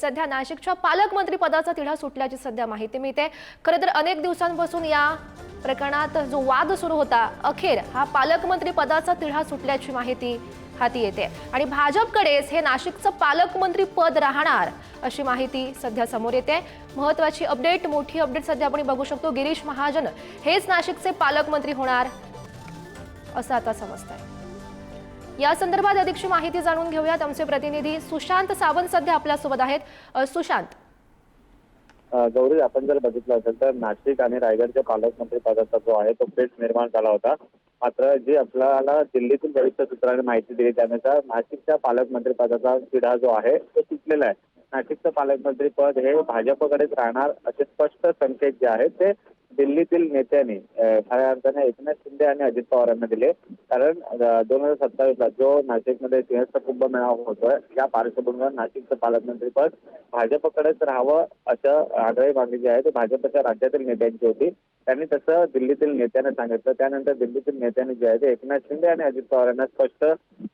सध्या नाशिकच्या पालकमंत्री पदाचा तिढा सुटल्याची सध्या माहिती मिळते। खरं तर अनेक दिवसांपासून या प्रकरणात जो वाद सुरू होता, अखेर हा पालकमंत्री पदाचा तिढा सुटल्याची माहिती हाती येते आणि भाजपकडेच हे नाशिकचं पालकमंत्री पद राहणार अशी माहिती सध्या समोर येते। महत्त्वाची अपडेट, मोठी अपडेट सध्या आपण बघू शकतो। गिरीश महाजन हेच नाशिकचे पालकमंत्री होणार असं आता समजतंय। या संदर्भात अधिकची माहिती जाणून घेऊयात। आमचे प्रतिनिधी सुशांत सावंत सध्या आपल्या सोबत आहेत। सुशांत, गौरी, आपण जर बघितलं असेल तर नाशिक आणि रायगडच्या पालकमंत्री पदाचा जो आहे तो पेच निर्माण झाला होता। मात्र जी आपल्याला दिल्लीतील वरिष्ठ सूत्रांनी माहिती दिली त्यानुसार नाशिकच्या पालकमंत्री पदाचा तिढा जो आहे तो सुटलेला आहे। नाशिकचं पालकमंत्री पद हे भाजपकडेच राहणार असे स्पष्ट संकेत जे आहेत ते दिल्लीतील नेत्यांनी खऱ्या अर्थाने एकनाथ शिंदे आणि अजित पवार यांना दिले। कारण 2027ला जो नाशिकमध्ये सिंहस्थ कुंभमेळावा होतोय या पार्श्वभूमीवर नाशिकचं पालकमंत्री पद भाजपकडेच राहावं असं आग्रही मागणी जी आहे ती भाजपच्या राज्यातील नेत्यांची होती। त्यांनी तसं दिल्लीतील नेत्यांना सांगितलं। त्यानंतर दिल्लीतील नेत्यांनी जे आहे ते एकनाथ शिंदे आणि अजित पवार यांना स्पष्ट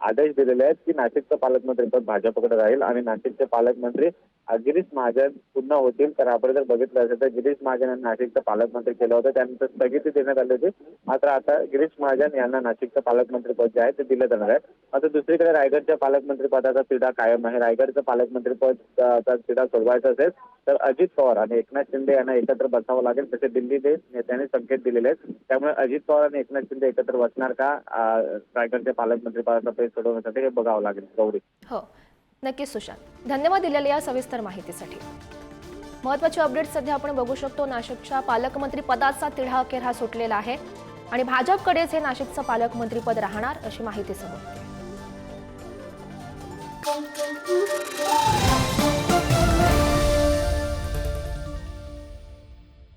आदेश दिलेले आहेत की नाशिकचं पालकमंत्री पद भाजपकडे राहील आणि नाशिकचे पालकमंत्री गिरीश महाजन पुन्हा होतील। तर आपण जर बघितलं असेल तर गिरीश महाजन यांना नाशिकचं पालकमंत्री केलं होतं, त्यानंतर स्थगिती देण्यात आली होती। मात्र आता गिरीश महाजन यांना नाशिकचं पालकमंत्री पद जे आहे ते दिलं जाणार आहे। आता दुसरीकडे रायगडच्या पालकमंत्री पदाचा तिढा कायम आहे। रायगडचं पालकमंत्री पदाचा तिढा सोडवायचा असेल तर अजित पवार आणि एकनाथ शिंदे यांना एकत्र बसावं लागेल, तसे दिल्लीचे नेत्यांनी संकेत दिलेले आहेत। त्यामुळे अजित पवार आणि एकनाथ शिंदे एकत्र बसणार का रायगडच्या पालकमंत्री पदाचा पेच सोडवण्यासाठी हे बघावं लागेल। गौरी, हो नक्कीच सुशांत, धन्यवाद दिलेल्या या सविस्तर माहितीसाठी। महत्त्वाची अपडेट सध्या आपण बघू शकतो। नाशिकच्या पालकमंत्री पदाचा तिढा अखेर हा सुटलेला आहे आणि भाजपकडेच हे नाशिकचं पालकमंत्री पद राहणार अशी माहिती समोर